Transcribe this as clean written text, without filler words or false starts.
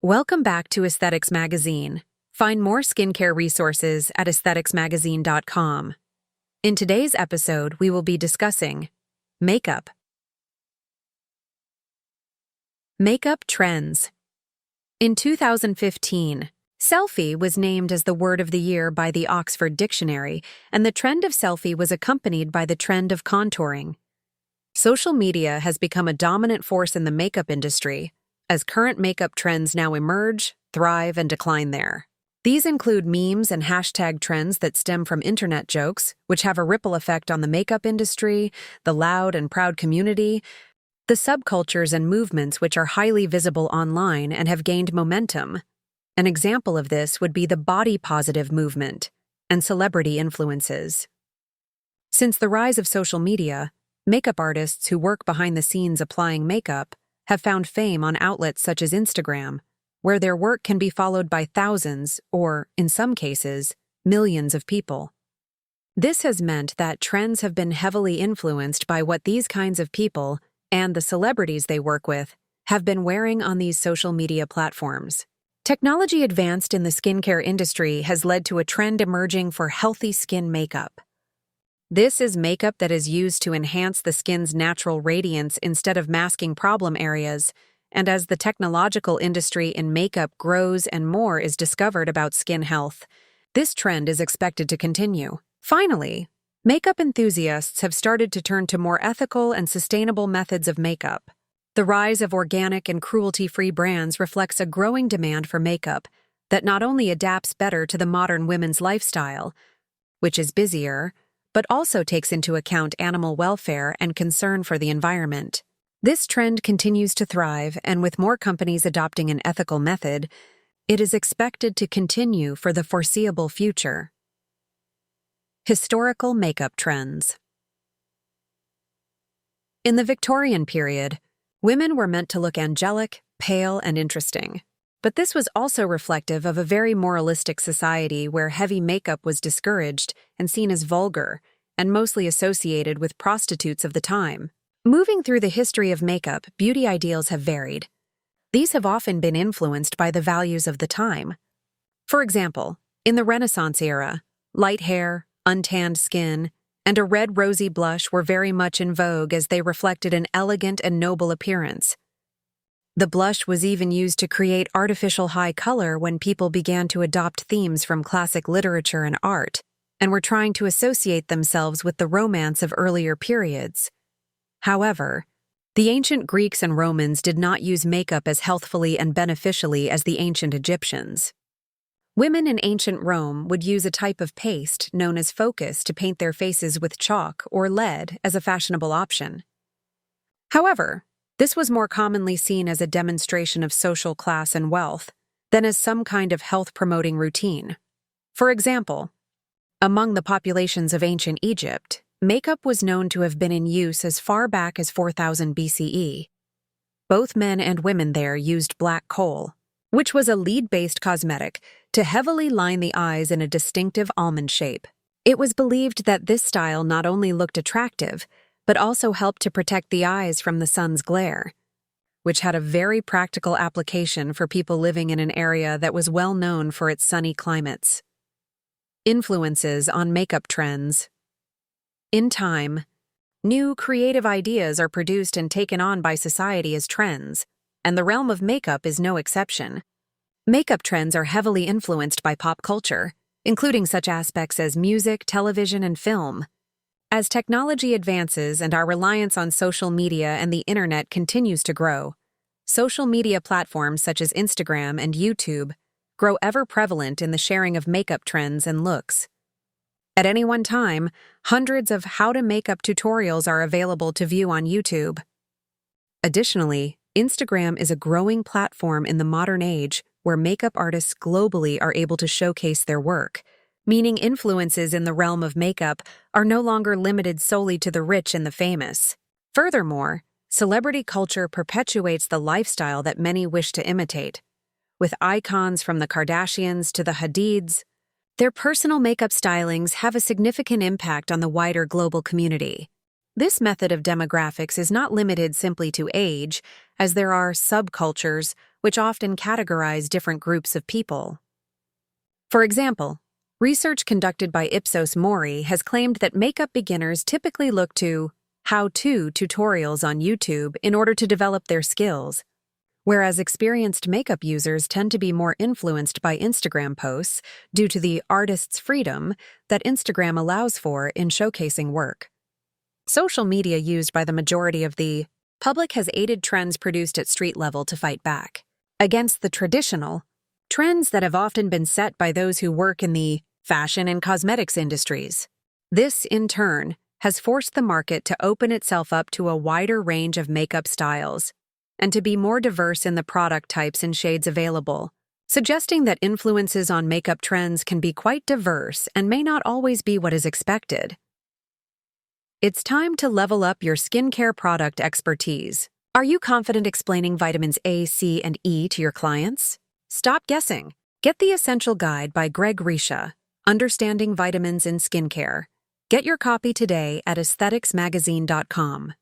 Welcome back to Aesthetics Magazine. Find more skincare resources at aestheticsmagazine.com. In today's episode, we will be discussing makeup. Makeup trends. In 2015, selfie was named as the word of the year by the Oxford Dictionary, and the trend of selfie was accompanied by the trend of contouring. Social media has become a dominant force in the makeup industry, as current makeup trends now emerge, thrive, and decline there. These include memes and hashtag trends that stem from internet jokes, which have a ripple effect on the makeup industry, the loud and proud community, the subcultures and movements which are highly visible online and have gained momentum. An example of this would be the body positive movement and celebrity influences. Since the rise of social media, makeup artists who work behind the scenes applying makeup have found fame on outlets such as Instagram, where their work can be followed by thousands or, in some cases, millions of people. This has meant that trends have been heavily influenced by what these kinds of people and the celebrities they work with have been wearing on these social media platforms. Technology advanced in the skincare industry has led to a trend emerging for healthy skin makeup. This is makeup that is used to enhance the skin's natural radiance instead of masking problem areas, and as the technological industry in makeup grows and more is discovered about skin health, this trend is expected to continue. Finally, makeup enthusiasts have started to turn to more ethical and sustainable methods of makeup. The rise of organic and cruelty-free brands reflects a growing demand for makeup that not only adapts better to the modern women's lifestyle, which is busier, but also takes into account animal welfare and concern for the environment. This trend continues to thrive, and with more companies adopting an ethical method, it is expected to continue for the foreseeable future. Historical makeup trends. In the Victorian period, women were meant to look angelic, pale, and interesting. But this was also reflective of a very moralistic society where heavy makeup was discouraged and seen as vulgar, and mostly associated with prostitutes of the time. Moving through the history of makeup, beauty ideals have varied. These have often been influenced by the values of the time. For example, in the Renaissance era, light hair, untanned skin, and a red rosy blush were very much in vogue as they reflected an elegant and noble appearance. The blush was even used to create artificial high color when people began to adopt themes from classic literature and art, and were trying to associate themselves with the romance of earlier periods. However, the ancient Greeks and Romans did not use makeup as healthfully and beneficially as the ancient Egyptians. Women in ancient Rome would use a type of paste known as focus to paint their faces with chalk or lead as a fashionable option. However, this was more commonly seen as a demonstration of social class and wealth than as some kind of health-promoting routine. For example, among the populations of ancient Egypt, makeup was known to have been in use as far back as 4000 BCE. Both men and women there used black coal, which was a lead-based cosmetic, to heavily line the eyes in a distinctive almond shape. It was believed that this style not only looked attractive, but also helped to protect the eyes from the sun's glare, which had a very practical application for people living in an area that was well known for its sunny climates. Influences on makeup trends. In time, new creative ideas are produced and taken on by society as trends, and the realm of makeup is no exception. Makeup trends are heavily influenced by pop culture, including such aspects as music, television, and film. As technology advances and our reliance on social media and the internet continues to grow, social media platforms such as Instagram and YouTube grow ever prevalent in the sharing of makeup trends and looks. At any one time, hundreds of how-to-makeup tutorials are available to view on YouTube. Additionally, Instagram is a growing platform in the modern age where makeup artists globally are able to showcase their work, meaning influences in the realm of makeup are no longer limited solely to the rich and the famous. Furthermore, celebrity culture perpetuates the lifestyle that many wish to imitate. With icons from the Kardashians to the Hadids, their personal makeup stylings have a significant impact on the wider global community. This method of demographics is not limited simply to age, as there are subcultures which often categorize different groups of people. For example, research conducted by Ipsos Mori has claimed that makeup beginners typically look to how-to tutorials on YouTube in order to develop their skills, whereas experienced makeup users tend to be more influenced by Instagram posts due to the artist's freedom that Instagram allows for in showcasing work. Social media used by the majority of the public has aided trends produced at street level to fight back against the traditional trends that have often been set by those who work in the fashion and cosmetics industries. This, in turn, has forced the market to open itself up to a wider range of makeup styles and to be more diverse in the product types and shades available, suggesting that influences on makeup trends can be quite diverse and may not always be what is expected. It's time to level up your skincare product expertise. Are you confident explaining vitamins A, C, and E to your clients? Stop guessing. Get the Essential Guide by Greg Risha, Understanding Vitamins in Skincare. Get your copy today at aestheticsmagazine.com.